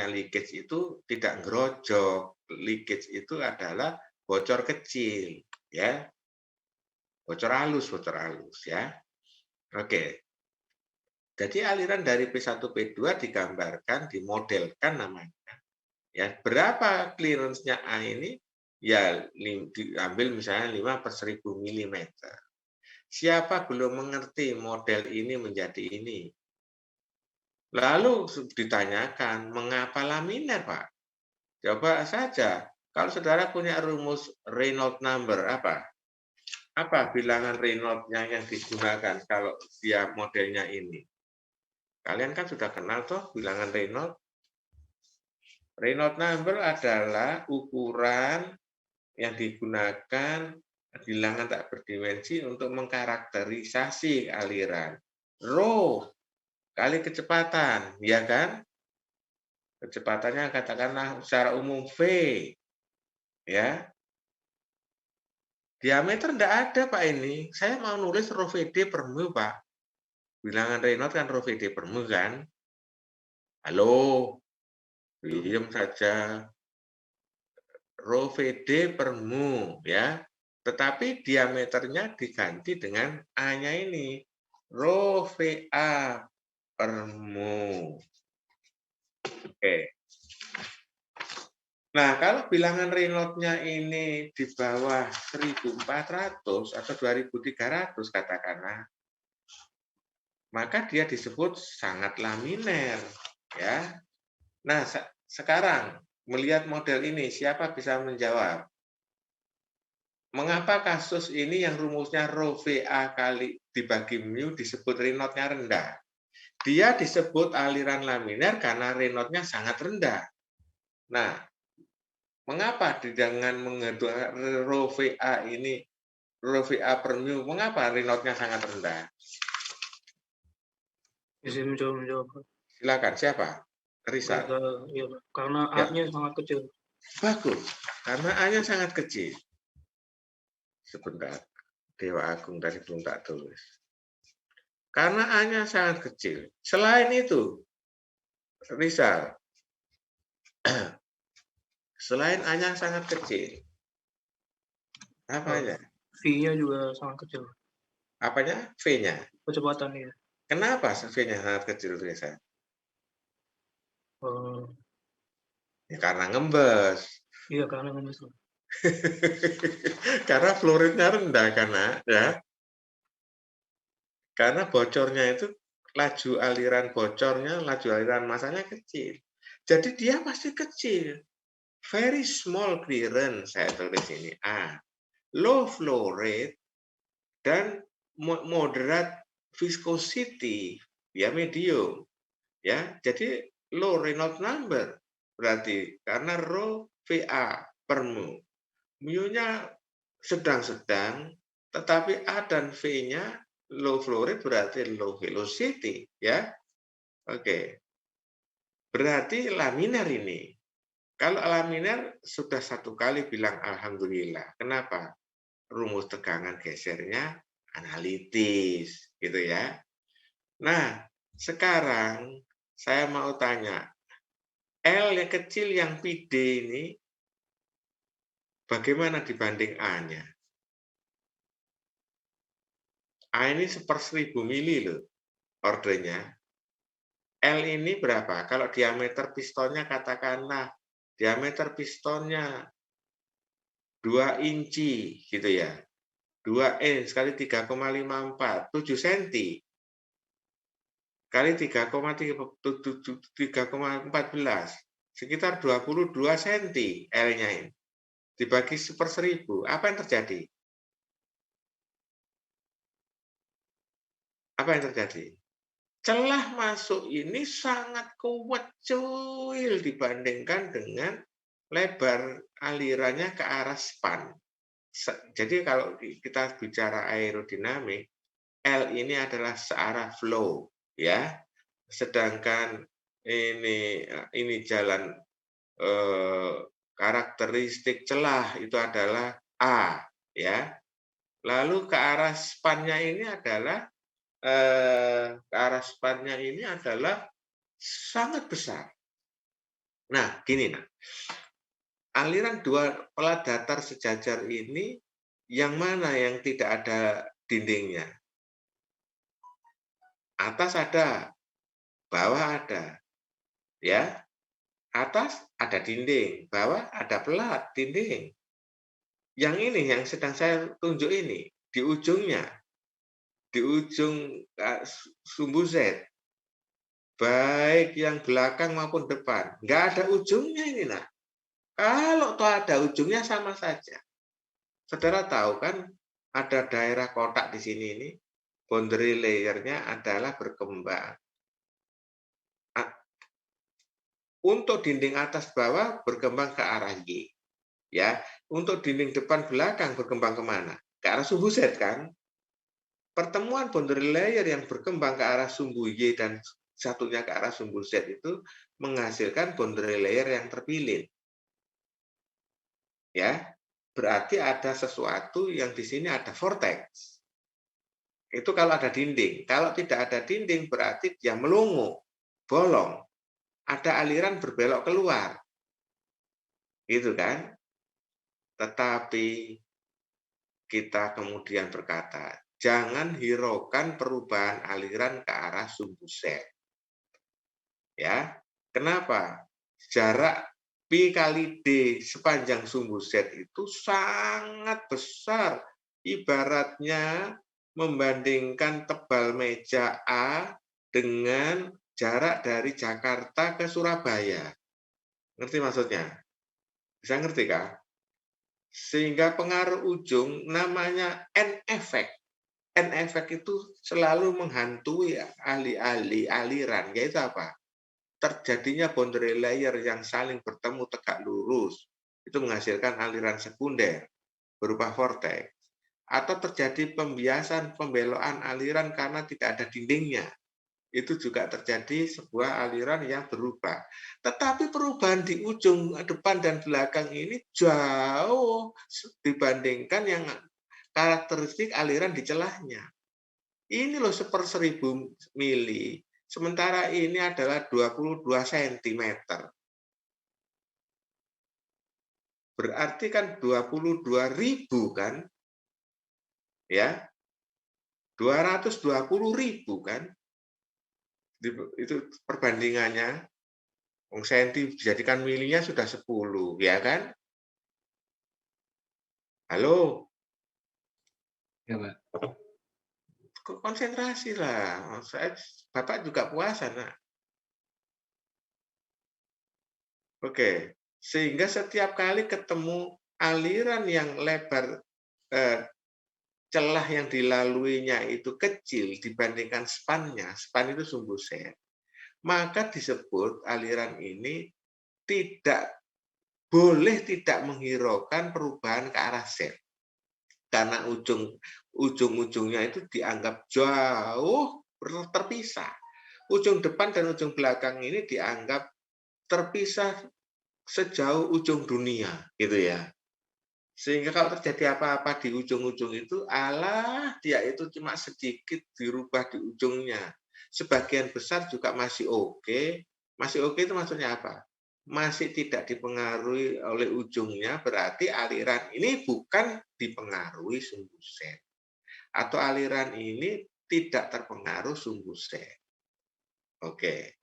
namanya leakage itu tidak ngerojok. Leakage itu adalah bocor kecil, ya. Bocor halus ya. Oke. Jadi aliran dari P1 P2 digambarkan, dimodelkan namanya. Ya, berapa clearance-nya A ini? Ya, diambil misalnya 5/1000 milimeter. Siapa belum mengerti model ini menjadi ini? Lalu ditanyakan, mengapa laminar, Pak? Coba saja, kalau saudara punya rumus Reynolds number, apa? Apa bilangan Reynolds-nya yang digunakan kalau dia modelnya ini? Kalian kan sudah kenal toh bilangan Reynolds. Reynolds number adalah ukuran yang digunakan bilangan tak berdimensi untuk mengkarakterisasi aliran. Rho kali kecepatan, ya kan? Kecepatannya katakanlah secara umum V, ya. Diameter enggak ada, Pak, ini. Saya mau nulis rho VD per mu, Pak. Bilangan Reynolds kan rho VD per mu kan? Halo? Diem saja. Rho VD per mu, ya. Tetapi diameternya diganti dengan A-nya ini. Rho VA per mu. Oke. Nah, kalau bilangan Reynolds-nya ini di bawah 1.400 atau 2.300 katakanlah, maka dia disebut sangat laminer, ya. Nah, sekarang melihat model ini, siapa bisa menjawab? Mengapa kasus ini yang rumusnya rho VA kali dibagi mu disebut Reynolds-nya rendah? Dia disebut aliran laminer karena Reynolds-nya sangat rendah. Nah, mengapa dengan menggunakan rho VA ini, rho VA per mu, mengapa Reynolds-nya sangat rendah? Bisa menjawab. Silakan, siapa? Rizal. Ya, karena Ya. A-nya sangat kecil. Bagus, karena A-nya sangat kecil. Sebentar, Dewa Agung tadi belum tak tulis. Karena A-nya sangat kecil. Selain itu, Rizal, selain A-nya sangat kecil, apanya? V-nya juga sangat kecil. Apanya? V-nya. Kecepatan ya. Kenapa V-nya sangat kecil, Rizal? Ya, karena ngembes. Iya, karena ngembes. Karena fluoridnya rendah, karena ya. Karena bocornya itu laju aliran bocornya, laju aliran masanya kecil. Jadi dia pasti kecil. Very small clearance, saya tulis ini A. Low flow rate dan moderate viscosity, ya medium. Ya, jadi low Reynolds number berarti karena rho VA per mu. Mu-nya sedang-sedang, tetapi A dan V-nya low flow rate berarti low velocity, ya. Oke. Berarti laminar ini. Kalau laminar sudah satu kali bilang alhamdulillah. Kenapa? Rumus tegangan gesernya analitis, gitu ya. Nah, sekarang saya mau tanya, L yang kecil yang PD ini bagaimana dibanding A-nya? A ini 1/1000 mili loh ordernya. L ini berapa? Kalau diameter pistonnya katakanlah diameter pistonnya 2 inci gitu ya. 2 inch kali 3,54, 7 cm. Kali 3,14, sekitar 22 cm L-nya ini. Dibagi 1/1000, apa yang terjadi? Apa yang terjadi? Celah masuk ini sangat kuat cuil dibandingkan dengan lebar alirannya ke arah span. Jadi kalau kita bicara aerodinamik, L ini adalah searah flow, ya. Sedangkan ini jalan karakteristik celah itu adalah A, ya. Lalu ke arah spannya ini adalah ke arah spannya ini adalah sangat besar. Nah, gini nah, aliran dua pelat datar sejajar ini yang mana yang tidak ada dindingnya? Atas ada, bawah ada, ya. Atas ada dinding, bawah ada pelat dinding. Yang ini yang sedang saya tunjuk ini di ujungnya, di ujung sumbu Z, baik yang belakang maupun depan, nggak ada ujungnya ini nah. Kalau toh ada ujungnya sama saja. Saudara tahu kan ada daerah kotak di sini ini, boundary layer-nya adalah berkembang. Untuk dinding atas bawah berkembang ke arah Y. Ya, untuk dinding depan belakang berkembang kemana? Ke arah sumbu Z kan? Pertemuan boundary layer yang berkembang ke arah sumbu Y dan satunya ke arah sumbu Z itu menghasilkan boundary layer yang terpilih. Ya, berarti ada sesuatu yang di sini ada vortex. Itu kalau ada dinding. Kalau tidak ada dinding berarti dia melongo, bolong. Ada aliran berbelok keluar. Gitu kan? Tetapi kita kemudian berkata, jangan hiraukan perubahan aliran ke arah sumbu Z. Ya, kenapa? Jarak Pi kali D sepanjang sumbu Z itu sangat besar. Ibaratnya membandingkan tebal meja A dengan jarak dari Jakarta ke Surabaya. Ngerti maksudnya? Bisa ngerti kah? Sehingga pengaruh ujung namanya N-efek. N-efek itu selalu menghantui ahli-ahli aliran, yaitu apa? Terjadinya boundary layer yang saling bertemu tegak lurus, itu menghasilkan aliran sekunder berupa vortex. Atau terjadi pembiasan pembelokan aliran karena tidak ada dindingnya. Itu juga terjadi sebuah aliran yang berubah. Tetapi perubahan di ujung depan dan belakang ini jauh dibandingkan yang karakteristik aliran di celahnya. Ini loh 1/1000 mili, sementara ini adalah 22 cm. Berarti kan 22.000 kan? Ya, 220.000 kan? Itu perbandingannya. Wong senti dijadikan milinya sudah 10, ya kan? Halo? Ya, Pak. Konsentrasi lah. Bapak juga puasa, nak. Oke, sehingga setiap kali ketemu aliran yang lebar celah yang dilaluinya itu kecil dibandingkan span-nya, span itu sumbu Z, maka disebut aliran ini tidak boleh tidak menghiraukan perubahan ke arah Z. Karena ujung-ujungnya itu dianggap jauh terpisah. Ujung depan dan ujung belakang ini dianggap terpisah sejauh ujung dunia, gitu ya. Sehingga kalau terjadi apa-apa di ujung-ujung itu, alah, dia itu cuma sedikit dirubah di ujungnya. Sebagian besar juga masih oke. Masih oke itu maksudnya apa? Masih tidak dipengaruhi oleh ujungnya, berarti aliran ini bukan dipengaruhi sumbu Z. Atau aliran ini tidak terpengaruh sumbu Z. Oke.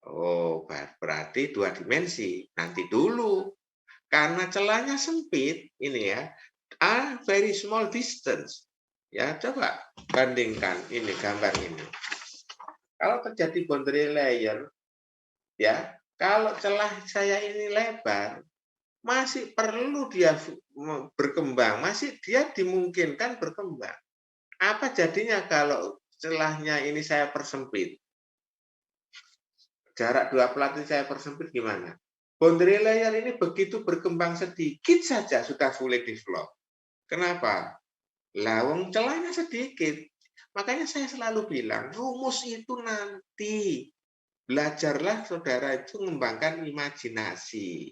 Oh, berarti 2 dimensi. Nanti dulu. Karena celahnya sempit, ini ya, a very small distance. Ya, coba bandingkan ini gambar ini. Kalau terjadi boundary layer, ya, kalau celah saya ini lebar, masih perlu dia berkembang, masih dia dimungkinkan berkembang. Apa jadinya kalau celahnya ini saya persempit? Jarak dua pelat ini saya persempit gimana? Boundary layer ini begitu berkembang sedikit saja sudah fully develop. Kenapa? Lawang celahnya sedikit. Makanya saya selalu bilang, rumus itu nanti. Belajarlah saudara itu mengembangkan imajinasi.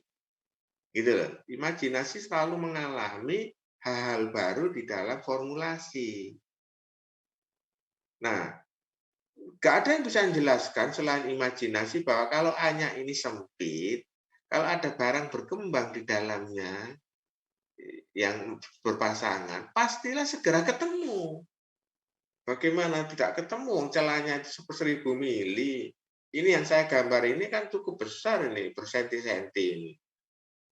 Gitu loh. Imajinasi selalu mengalami hal-hal baru di dalam formulasi. Nah, nggak ada yang bisa menjelaskan selain imajinasi bahwa kalau A-nya ini sempit, kalau ada barang berkembang di dalamnya yang berpasangan, pastilah segera ketemu. Bagaimana tidak ketemu? Celahnya itu 1000 mili. Ini yang saya gambar ini kan cukup besar ini, bersenti-senti ini.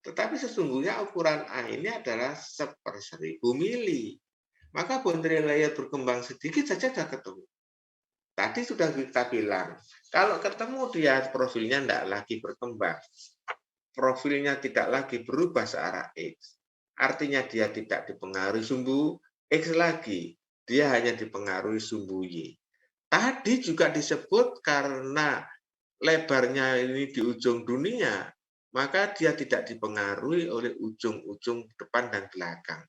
Tetapi sesungguhnya ukuran A ini adalah 1/1000 mili. Maka boundary layer berkembang sedikit saja sudah ketemu. Tadi sudah kita bilang, kalau ketemu dia profilnya tidak lagi berkembang. Profilnya tidak lagi berubah searah X. Artinya dia tidak dipengaruhi sumbu X lagi. Dia hanya dipengaruhi sumbu Y. Tadi juga disebut karena lebarnya ini di ujung dunia, maka dia tidak dipengaruhi oleh ujung-ujung depan dan belakang.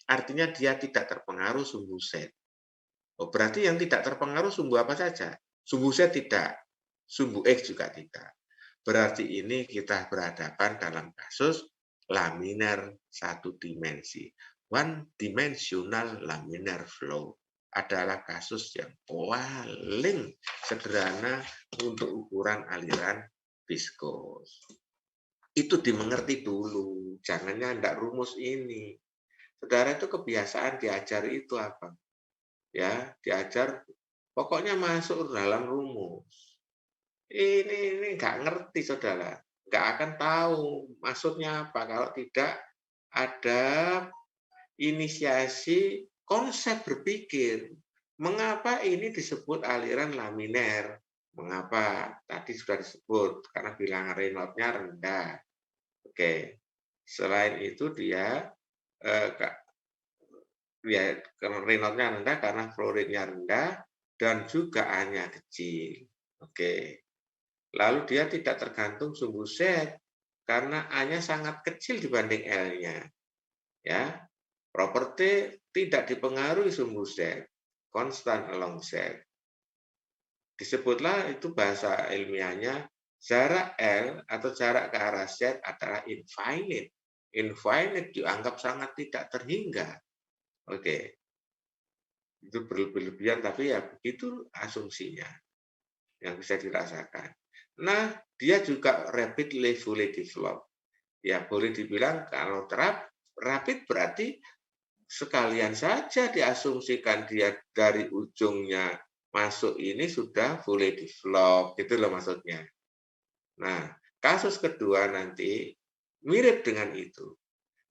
Artinya dia tidak terpengaruh sumbu Z. Oh, berarti yang tidak terpengaruh sumbu apa saja? Sumbu Z tidak, sumbu X juga tidak. Berarti ini kita berhadapan dalam kasus laminar satu dimensi. One dimensional laminar flow adalah kasus yang paling sederhana untuk ukuran aliran viskos. Itu dimengerti dulu, jangannya ndak rumus ini. Saudara itu kebiasaan diajar itu apa? Ya, diajar pokoknya masuk dalam rumus. Ini nggak ngerti, saudara. Nggak akan tahu maksudnya apa kalau tidak ada inisiasi konsep berpikir. Mengapa ini disebut aliran laminer? Mengapa? Tadi sudah disebut, karena bilangan Reynolds-nya rendah. Oke. Selain itu dia karena Reynolds-nya rendah karena flow-rate-nya rendah dan juga A-nya kecil. Oke. Lalu dia tidak tergantung sumbu Z karena A-nya sangat kecil dibanding L-nya. Ya. Properti tidak dipengaruhi sumbu Z, constant along Z. Disebutlah itu bahasa ilmiahnya jarak L atau jarak ke arah Z adalah infinite. Infinite dianggap sangat tidak terhingga. Oke. Itu berlebihan tapi ya begitu asumsinya yang bisa dirasakan. Nah, dia juga rapidly fully develop. Ya, boleh dibilang kalau rapid berarti sekalian saja diasumsikan dia dari ujungnya masuk ini sudah fully develop, gitu loh maksudnya. Nah, kasus kedua nanti mirip dengan itu.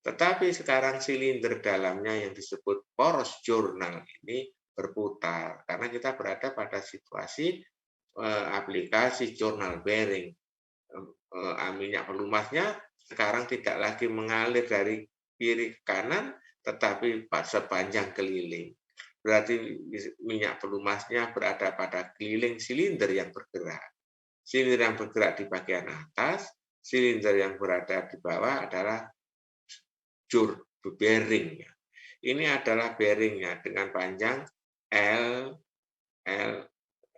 Tetapi sekarang silinder dalamnya yang disebut poros jurnal ini berputar karena kita berada pada situasi aplikasi journal bearing. Minyak pelumasnya sekarang tidak lagi mengalir dari kiri ke kanan, tetapi sepanjang keliling. Berarti minyak pelumasnya berada pada keliling silinder yang bergerak. Silinder yang bergerak di bagian atas, silinder yang berada di bawah adalah bearingnya. Ini adalah bearingnya dengan panjang L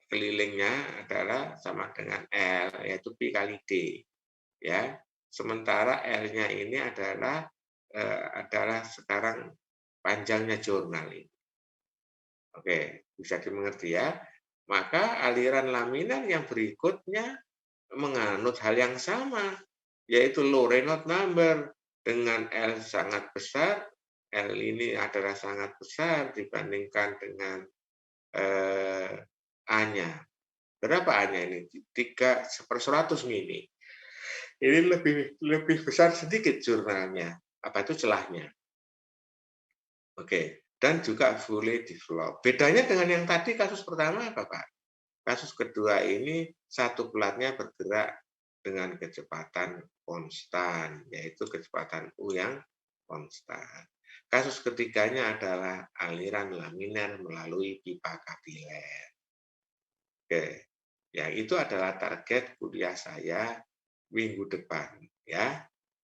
kelilingnya adalah sama dengan L, yaitu Pi kali D. Ya, sementara L-nya ini adalah sekarang panjangnya jurnal ini. Oke, bisa dimengerti ya. Maka aliran laminar yang berikutnya menganut hal yang sama, yaitu low Reynolds number dengan L sangat besar. L ini adalah sangat besar dibandingkan dengan A-nya. Berapa A-nya ini? 3/100 mili. Ini lebih besar sedikit jurnalnya. Apa itu celahnya? Oke. Dan juga fully develop. Bedanya dengan yang tadi kasus pertama apa, Pak? Kasus kedua ini satu platnya bergerak dengan kecepatan konstan, yaitu kecepatan U yang konstan. Kasus ketiganya adalah aliran laminar melalui pipa kapiler. Oke, ya itu adalah target kuliah saya minggu depan. Ya,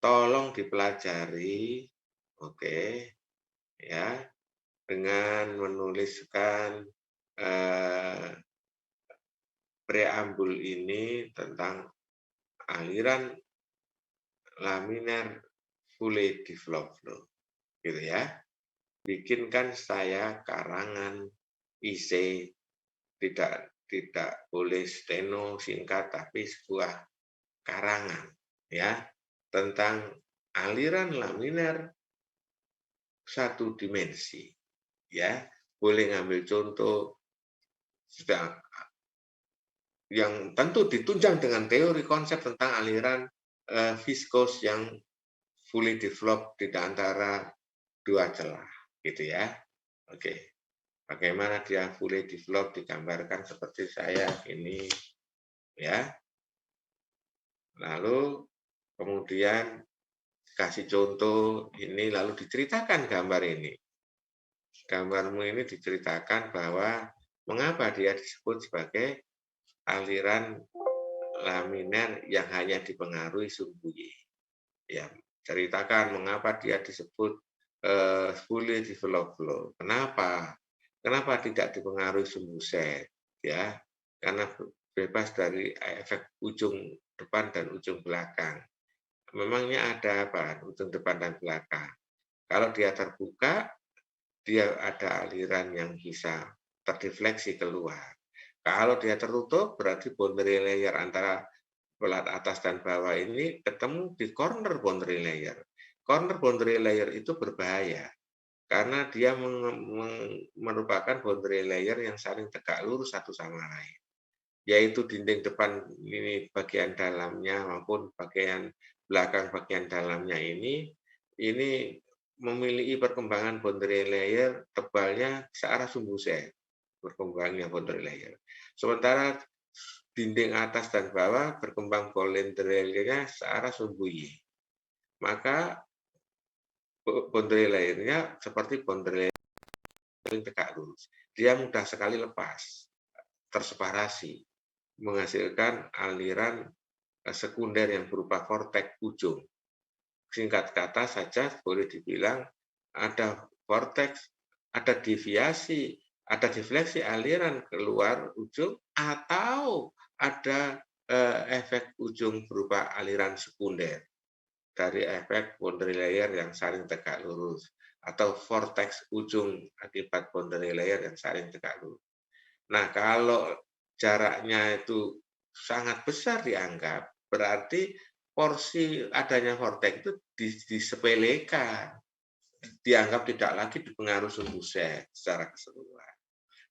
tolong dipelajari, oke, ya, dengan menuliskan preambul ini tentang aliran laminar fully developed flow, gitu ya. Bikinkan saya karangan IC, tidak tidak boleh steno singkat, tapi sebuah karangan ya tentang aliran laminar satu dimensi ya. Boleh ngambil contoh yang tentu ditunjang dengan teori konsep tentang aliran viskos yang fully developed di antara dua celah gitu ya. Oke. Bagaimana dia fully developed digambarkan seperti saya ini ya. Lalu kemudian kasih contoh ini, lalu diceritakan gambar ini. Gambarmu ini diceritakan bahwa mengapa dia disebut sebagai aliran laminer yang hanya dipengaruhi sumbu Y. Ya, ceritakan mengapa dia disebut fully developed flow. Kenapa? Kenapa tidak dipengaruhi sumbu Z? Ya, karena bebas dari efek ujung depan dan ujung belakang. Memangnya ada apa ujung depan dan belakang? Kalau dia terbuka, dia ada aliran yang bisa terdefleksi keluar. Kalau dia tertutup, berarti boundary layer antara pelat atas dan bawah ini ketemu di corner boundary layer. Corner boundary layer itu berbahaya karena dia merupakan boundary layer yang saling tegak lurus satu sama lain, yaitu dinding depan ini bagian dalamnya maupun bagian belakang bagian dalamnya ini memiliki perkembangan boundary layer tebalnya searah sumbu Z, berkembangnya boundary layer. Sementara dinding atas dan bawah berkembang boundary layernya searah sumbu Y. Maka boundary layernya seperti boundary layer yang tegak lurus. Dia mudah sekali lepas, terseparasi, menghasilkan aliran sekunder yang berupa vortex ujung. Singkat kata saja boleh dibilang ada vortex, ada deviasi, ada defleksi aliran keluar ujung, atau ada efek ujung berupa aliran sekunder dari efek boundary layer yang saling tegak lurus, atau vortex ujung akibat boundary layer yang saling tegak lurus. Nah, kalau jaraknya itu sangat besar dianggap, berarti porsi adanya vortex itu disepelekan, dianggap tidak lagi dipengaruhi sumbu Z secara keseluruhan.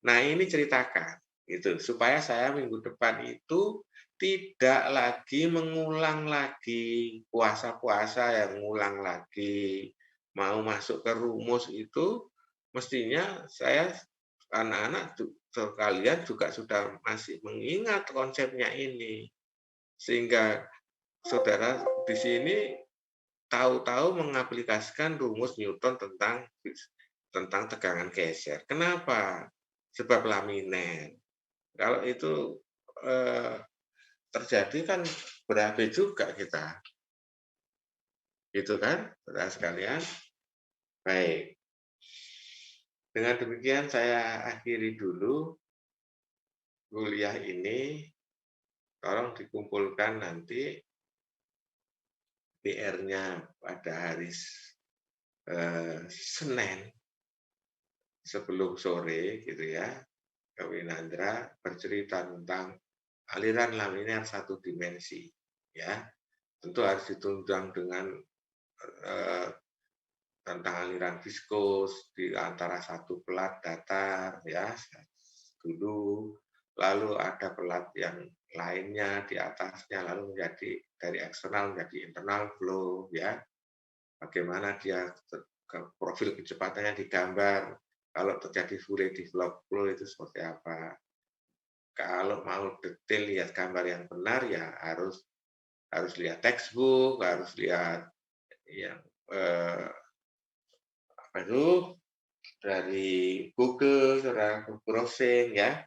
Nah, ini ceritakan gitu supaya saya minggu depan itu tidak lagi mengulang lagi puasa-puasa yang ngulang lagi, mau masuk ke rumus itu mestinya saya anak-anak kalian juga sudah masih mengingat konsepnya ini, sehingga saudara di sini tahu-tahu mengaplikasikan rumus Newton tentang tegangan geser. Kenapa? Sebab laminer. Kalau itu terjadi kan berabe juga kita. Gitu kan, saudara sekalian? Baik. Dengan demikian saya akhiri dulu kuliah ini. Tolong dikumpulkan nanti PR-nya pada hari Senin sebelum sore gitu ya. Kawinandra bercerita tentang aliran laminer satu dimensi ya. Tentu harus ditunjang dengan tentang aliran viskos di antara satu pelat datar ya dulu, lalu ada pelat yang lainnya di atasnya, lalu menjadi dari eksternal menjadi internal flow ya. Bagaimana dia profil kecepatannya digambar, kalau terjadi fully developed flow itu seperti apa. Kalau mau detail lihat gambar yang benar ya harus lihat textbook, harus lihat yang apa itu dari Google, saudara browsing ya,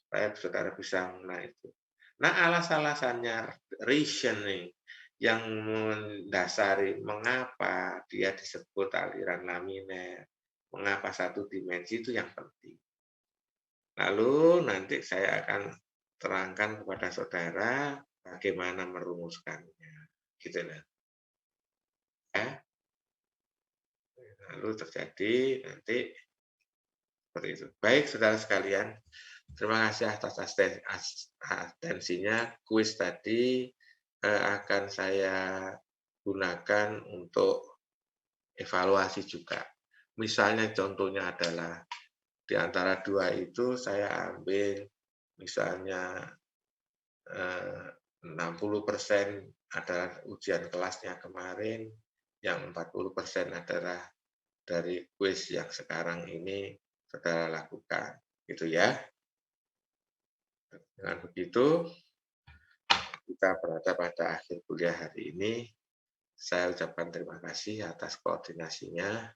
supaya saudara bisa mengenai itu. Nah, alasannya reasoning yang mendasari mengapa dia disebut aliran laminer, mengapa satu dimensi itu yang penting. Lalu nanti saya akan terangkan kepada saudara bagaimana merumuskannya, gitu ya. Lalu terjadi nanti seperti itu. Baik, saudara sekalian, Terima kasih atas atensinya. Kuis tadi akan saya gunakan untuk evaluasi juga. Misalnya contohnya adalah di antara dua itu saya ambil misalnya 60% adalah ujian kelasnya kemarin, yang 40% adalah dari kuis yang sekarang ini saudara lakukan, gitu ya. Dengan begitu, kita berada pada akhir kuliah hari ini. Saya ucapkan terima kasih atas koordinasinya.